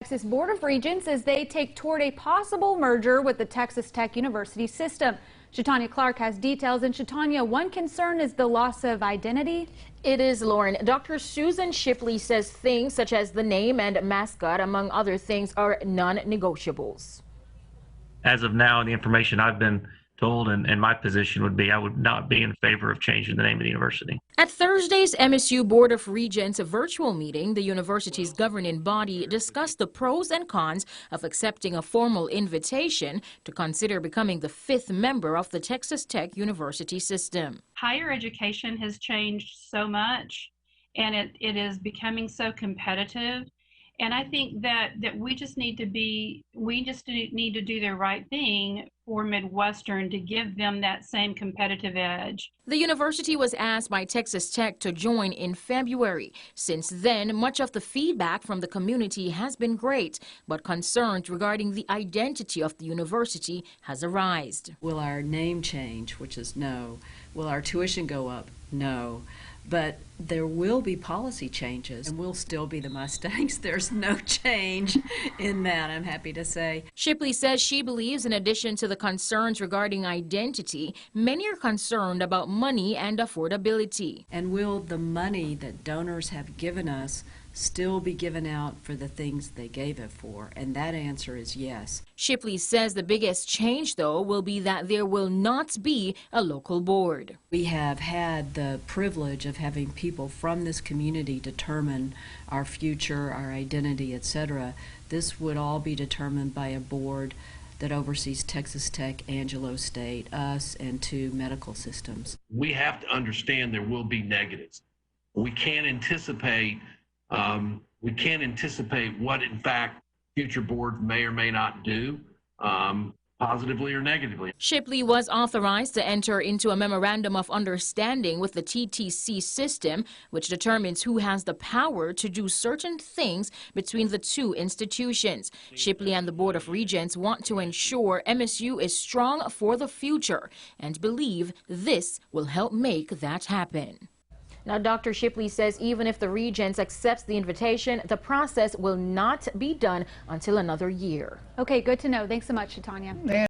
Texas Board of Regents as they take toward a possible merger with the Texas Tech University system. Shatanya Clark has details. And Shatanya, one concern is the loss of identity. It is, Lauren. Dr. Susan Shipley says things such as the name and mascot, among other things, are non-negotiables. As of now, the information I've been told and my position would be I would not be in favor of changing the name of the university. At Thursday's MSU Board of Regents virtual meeting, the university's governing body discussed the pros and cons of accepting a formal invitation to consider becoming the 5th member of the Texas Tech University system. Higher education has changed so much, and it is becoming so competitive. And I think that we just need to do the right thing for Midwestern to give them that same competitive edge. The university was asked by Texas Tech to join in February. Since then, much of the feedback from the community has been great, but concerns regarding the identity of the university has arisen. Will our name change, which is no? Will our tuition go up? No. But there will be policy changes, and we'll still be the Mustangs. There's no change in that, I'm happy to say. Shipley says she believes in addition to the concerns regarding identity, many are concerned about money and affordability. And will the money that donors have given us still be given out for the things they gave it for? And that answer is yes. Shipley says the biggest change, though, will be that there will not be a local board. We have had the privilege of having people from this community determine our future, our identity, etc. This would all be determined by a board that oversees Texas Tech, Angelo State, us, and 2 medical systems. We have to understand there will be negatives. We can't anticipate what, in fact, future boards may or may not do, positively or negatively. Shipley was authorized to enter into a memorandum of understanding with the TTC system, which determines who has the power to do certain things between the 2 institutions. Shipley and the Board of Regents want to ensure MSU is strong for the future and believe this will help make that happen. Now, Dr. Shipley says even if the Regents accepts the invitation, the process will not be done until another year. Okay, good to know. Thanks so much, Shatanya.